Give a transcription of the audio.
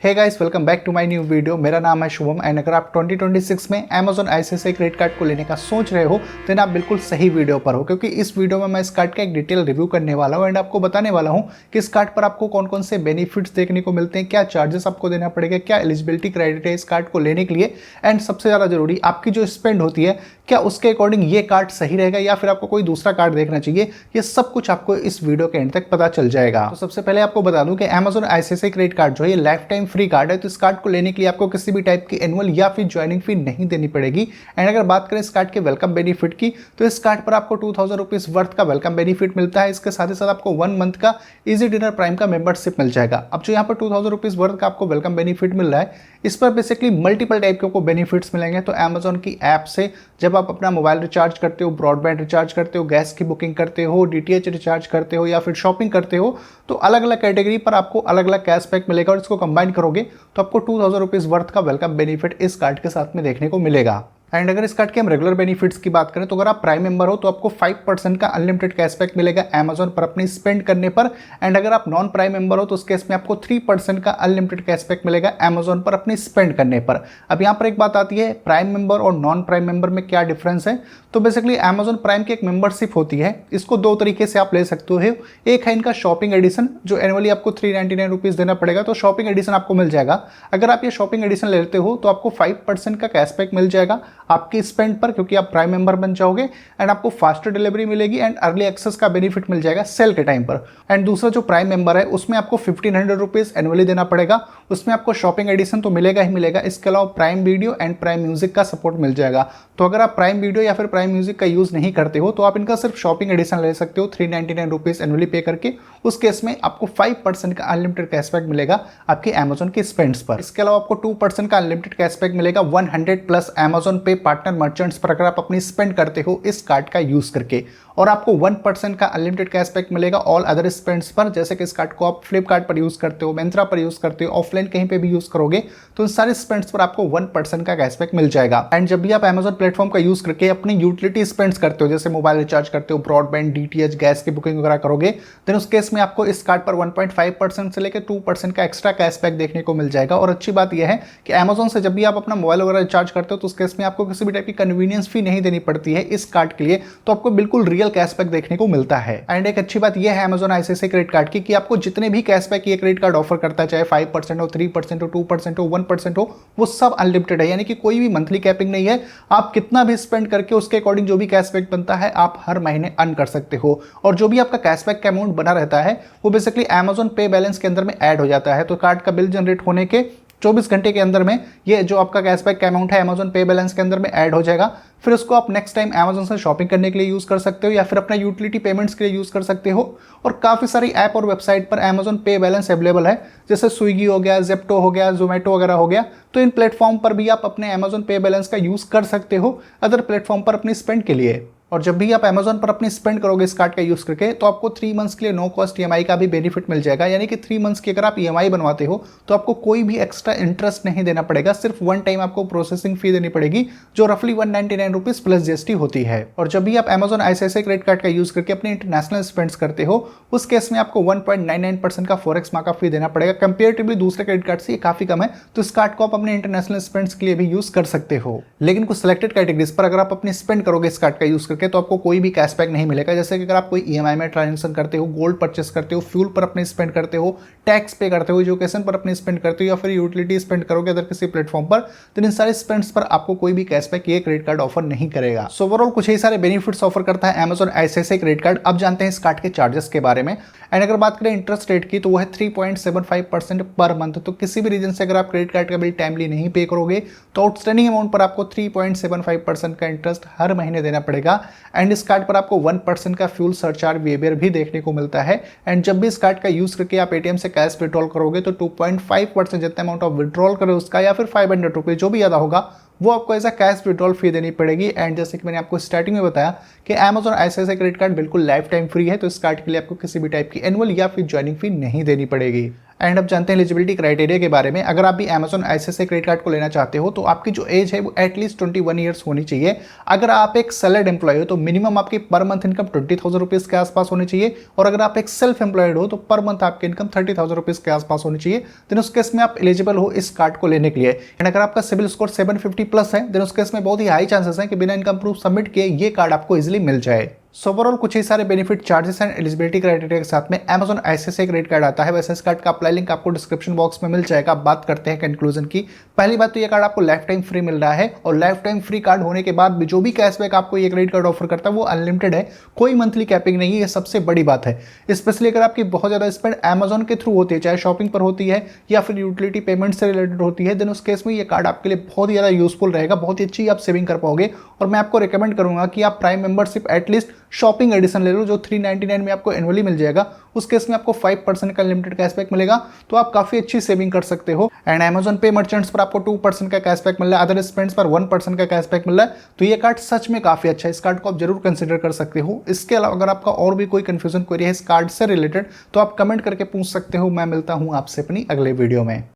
Hey guys, welcome back to my new video. मेरा नाम है शुभम एंड अगर आप 2026 में Amazon ICICI क्रेडिट कार्ड को लेने का सोच रहे हो तो आप बिल्कुल सही वीडियो पर हो, क्योंकि इस वीडियो में मैं इस कार्ड का एक डिटेल रिव्यू करने वाला हूं एंड आपको बताने वाला हूं कि इस कार्ड पर आपको कौन कौन से बेनिफिट्स देखने को मिलते हैं, क्या चार्जेस आपको देना पड़ेगा, क्या एलिजिबिलिटी क्राइटेरिया इस कार्ड को लेने के लिए, एंड सबसे ज़्यादा जरूरी आपकी जो स्पेंड होती है क्या उसके अकॉर्डिंग ये कार्ड सही रहेगा या फिर आपको कोई दूसरा कार्ड देखना चाहिए। ये सब कुछ आपको इस वीडियो के एंड तक पता चल जाएगा। तो सबसे पहले आपको बता दूं कि Amazon ICICI क्रेडिट कार्ड जो है ये लाइफ टाइम फ्री कार्ड है, तो इस कार्ड को लेने के लिए आपको किसी भी टाइप की एनुअल या फिर ज्वाइनिंग फी नहीं देनी पड़ेगी। एंड अगर बात करें इस कार्ड के वेलकम बेनिफिट की, तो इस कार्ड पर आपको 2000 रुपीज वर्थ का वेलकम बेनिफिट मिलता है। इसके साथ ही साथ आपको 1 मंथ का इजी डिनर प्राइम का मेंबरशिप मिल जाएगा। अब जो यहाँ पर 2000 रुपीज वर्थ का आपको वेलकम बेनिफिट मिल रहा है, इस पर बेसिकली मल्टीपल टाइप के आपको बेनिफिट्स मिलेंगे। तो Amazon की ऐप से जब आप अपना मोबाइल रिचार्ज करते हो, ब्रॉडबैंड रिचार्ज करते हो, गैस की बुकिंग करते हो, DTH रिचार्ज करते हो या फिर शॉपिंग करते हो, तो अलग अलग कैटेगरी पर आपको अलग अलग कैशबैक मिलेगा और इसको कंबाइन करोगे तो आपको 2000 रुपीज वर्थ का वेलकम बेनिफिट इस कार्ड के साथ में देखने को मिलेगा। एंड अगर इस कार्ड के हम रेगुलर बेनिफिट्स की बात करें तो अगर आप प्राइम मेंबर हो तो आपको 5% का अनलिमिटेड कैशबैक मिलेगा Amazon पर अपनी स्पेंड करने पर। एंड अगर आप नॉन प्राइम मेंबर हो तो उस केस में आपको 3% का अनलिमिटेड कैशबैक मिलेगा Amazon पर अपनी स्पेंड करने पर। अब यहाँ पर एक बात आती है, प्राइम मेंबर और नॉन प्राइम मेंबर में क्या डिफरेंस है। तो बेसिकली Amazon प्राइम की एक मेंबरशिप होती है, इसको दो तरीके से आप ले सकते हो। एक है इनका शॉपिंग एडिशन, जो एनुअली आपको 399 रुपीज देना पड़ेगा, तो शॉपिंग एडिशन आपको मिल जाएगा। अगर आप ये शॉपिंग एडिशन लेते हो तो आपको 5% का कैशबैक मिल जाएगा आपकी स्पेंड पर, क्योंकि आप प्राइम मेंबर बन जाओगे। एंड आपको फास्टर डिलीवरी मिलेगी एंड अर्ली एक्सेस का बेनिफिट मिल जाएगा सेल के टाइम पर। एंड दूसरा जो प्राइम मेंबर है उसमें आपको 1500 रुपीज एनुअली देना पड़ेगा। उसमें आपको शॉपिंग एडिशन तो मिलेगा ही मिलेगा, इसके अलावा prime video and prime music का सपोर्ट मिल जाएगा। तो अगर आप प्राइम वीडियो या फिर प्राइम म्यूजिक का यूज नहीं करते हो तो आप इनका सिर्फ शॉपिंग एडिशन ले सकते हो 399 रुपीज एनुअली पे करके। उस केस में आपको 5% का अनलिमिटेड कैशबैक मिलेगा आपके Amazon के स्पेंड्स पर। इसके अलावा आपको 2% का अनलिमिटेड कैशबैक मिलेगा 100 प्लस Amazon पे पार्टनर मर्चेंट्स पर अगर आप अपनी स्पेंड करते हो इस कार्ड का यूज करके। और आपको 1% का अनलिमिटेड कैशबैक मिलेगा ऑल अदर स्पेंड्स पर, जैसे कि इस कार्ड को आप फ्लिपकार्ट पर यूज करते हो, मिंत्रा पर यूज करते हो, ऑफलाइन कहीं पे भी यूज करोगे तो इन सारे स्पेंड्स पर आपको 1% का कैशबैक मिल जाएगा। एंड जब भी आप Amazon प्लेटफॉर्म का यूज करके अपनी यूटिलिटी स्पेंड्स करते हो, जैसे मोबाइल रिचार्ज करते हो, ब्रॉडबैंड, DTH, गैस की बुकिंग वगैरह करोगे, देन उस केस में आपको इस कार्ड पर 1.5% से लेकर 2% का एक्स्ट्रा कैशबैक देखने को मिल जाएगा। और अच्छी बात यह है कि Amazon से जब भी आप अपना मोबाइल वगैरह रिचार्ज करते हो तो उस केस में आपको किसी भी टाइप की कन्वीनियंस फी नहीं देनी पड़ती है इस कार्ड के लिए, तो आपको बिल्कुल रियल कैशबैक देखने को मिलता है। एंड एक अच्छी बात यह है Amazon ICICI क्रेडिट कार्ड की कि आपको जितने भी कैशबैक ये क्रेडिट कार्ड ऑफर करता है, चाहे 5% हो, 3% हो, 2% हो, 1% हो, वो सब अनलिमिटेड है, यानी कि कोई भी मंथली कैपिंग नहीं है। आप कितना भी स्पेंड करके उसके अकॉर्डिंग जो भी कैशबैक बनता है आप हर महीने अर्न कर सकते हो। और जो भी आपका कैशबैक का अमाउंट बना रहता है वो बेसिकली Amazon पे बैलेंस के अंदर में ऐड हो जाता है। तो कार्ड का बिल जनरेट होने के 24 घंटे के अंदर में ये जो आपका कैशबैक का अमाउंट है Amazon पे बैलेंस के अंदर में ऐड हो जाएगा। फिर उसको आप नेक्स्ट टाइम Amazon से शॉपिंग करने के लिए यूज कर सकते हो या फिर अपना यूटिलिटी पेमेंट्स के लिए यूज कर सकते हो। और काफी सारी ऐप और वेबसाइट पर Amazon पे बैलेंस अवेलेबल है, जैसे स्विगी हो गया, जेप्टो हो गया, जोमेटो वगैरह हो गया। तो इन प्लेटफॉर्म पर भी आप अपने Amazon पे बैलेंस का यूज कर सकते हो अदर प्लेटफॉर्म पर अपनी स्पेंड के लिए। और जब भी आप Amazon पर अपनी स्पेंड करोगे इस कार्ड का यूज करके तो आपको 3 मंथ्स के लिए नो कॉस्ट EMI का भी बेनिफिट मिल जाएगा, यानी कि 3 मंथ्स की अगर आप EMI बनवाते हो तो आपको कोई भी एक्स्ट्रा इंटरेस्ट नहीं देना पड़ेगा, सिर्फ वन टाइम आपको प्रोसेसिंग फी देनी पड़ेगी जो रफली 199 रुपीज प्लस GST होती है। और जब भी आप Amazon ICICI क्रेडिट कार्ड का यूज करके अपने इंटरनेशनल स्पेंड्स करते हो उस केस में आपको 1.99% का फॉरेक्स मार्क फी देना पड़ेगा। कंपेरेटिवली दूसरे क्रेडिट कार्ड से ये काफी कम है, तो इस कार्ड को आप अपने इंटरनेशनल स्पेंड्स के लिए भी यूज कर सकते हो। लेकिन कुछ सिलेक्टेड कैटेगरीज पर अगर आप अपनी स्पेंड करोगे इस कार्ड का यूज करके तो आपको कोई भी कैशबैक नहीं मिलेगा। जैसे कि अगर आप कोई EMI में ट्रांजेक्शन करते हो, गोल्ड परचेस करते हो, फ्यूल पर अपने स्पेंड करते हो, टैक्स पे करते हो, एजुकेशन पर अपने स्पेंड करते हो या फिर यूटिलिटी स्पेंड करोगे अदर किसी प्लेटफॉर्म पर, तो इन सारे स्पेंड्स पर आपको कोई भी कैशबैक ये क्रेडिट कार्ड ऑफर नहीं करेगा। सो ओवरऑल कुछ ही सारे बेनिफिट्स ऑफर करता है Amazon ICICI क्रेडिट कार्ड। अब जानते हैं इस कार्ड के चार्जेस के बारे में। एंड अगर बात करें इंटरेस्ट रेट की तो वो है 3.75% पर मंथ। तो किसी भी रीजन से अगर आप क्रेडिट कार्ड का बिल टाइमली नहीं पे करोगे तो आउटस्टैंडिंग अमाउंट पर आपको 3.75% का इंटरेस्ट हर महीने देना पड़ेगा। एंड इस कार्ड पर आपको 1% का फ्यूल सरचार्ज वेबियर भी देखने को मिलता है। एंड जब भी इस कार्ड का यूज करके आप ATM से कैश विड्रॉल करोगे तो 2.5% जितना अमाउंट ऑफ विड्रॉल करोगे उसका या फिर 500 रुपये जो भी ज्यादा होगा वो आपको ऐसा कैश विड्रॉल फी देनी पड़ेगी। एंड जैसे कि मैंने आपको स्टार्टिंग में बताया कि Amazon ICICI क्रेडिट कार्ड बिल्कुल लाइफ टाइम फ्री है, तो इस कार्ड के लिए आपको किसी भी टाइप की एनुअल या फिर ज्वाइनिंग फी नहीं देनी पड़ेगी। एंड अब जानते हैं एलिजिबिलिटी क्राइटेरिया के बारे में। अगर आप भी Amazon ICICI क्रेडिट कार्ड को लेना चाहते हो तो आपकी जो एज है वो एटलीस्ट 21 ईयर्स होनी चाहिए। अगर आप एक सैलरीड एम्प्लॉय हो तो मिनिमम आपकी पर मंथ इनकम 20,000 रुपीज के आसपास होनी चाहिए, और अगर आप एक सेल्फ एम्प्लॉयड हो तो पर मंथ आपकी इनकम 30,000 रुपीज के आसपास होनी चाहिए। देन उस केस में आप एलिजिबल हो इस कार्ड को लेने के लिए। एंड अगर आपका सिविल स्कोर 750 प्लस है देन उस केस में बहुत ही हाई चांसेस है कि बिना इनकम प्रूफ सबमिट किए ये कार्ड आपको इजिली मिल जाए। सो ओवरऑल कुछ ही सारे benefit, charges and eligibility criteria के साथ में Amazon ICICI क्रेडिट कार्ड आता है। वैसे इस कार्ड का अप्लाई लिंक आपको डिस्क्रिप्शन बॉक्स में मिल जाएगा। अब बात करते हैं कंक्लूजन की। पहली बात तो ये कार्ड आपको लाइफ टाइम फ्री मिल रहा है, और लाइफ टाइम फ्री कार्ड होने के बाद भी जो भी कैशबैक आपको ये क्रेडिट कार्ड ऑफर करता है वो अनलिमिटेड है, कोई मंथली कैपिंग नहीं है। ये सबसे बड़ी बात है। स्पेशली अगर आपकी बहुत ज़्यादा स्पेंड Amazon के थ्रू होती है, चाहे शॉपिंग पर होती है या फिर यूटिलिटी पेमेंट से रिलेटेड होती है, देन उस केस में ये कार्ड आपके लिए बहुत ही ज़्यादा यूजफुल रहेगा, बहुत ही अच्छी आप सेविंग कर पाओगे। और मैं आपको रिकमेंड करूंगा कि आप prime membership at least shopping edition ले लो, जो 399 में आपको एनुअली मिल जाएगा। उस केस में आपको 5% का लिमिटेड कैशबैक मिलेगा, तो आप काफी अच्छी सेविंग कर सकते हो। एंड Amazon पे मर्चेंट्स पर आपको 2% का कैशबैक मिल रहा है, अदर स्पेंड्स पर 1% का कैशबैक मिल रहा है। तो ये कार्ड सच में काफी अच्छा है, इस कार्ड को आप जरूर कंसिडर कर सकते हो। इसके अलावा अगर आपका और भी कोई कंफ्यूजन क्वेरी है इस कार्ड से रिलेटेड तो आप कमेंट करके पूछ सकते हो। मैं मिलता हूं आपसे अपनी अगले वीडियो में।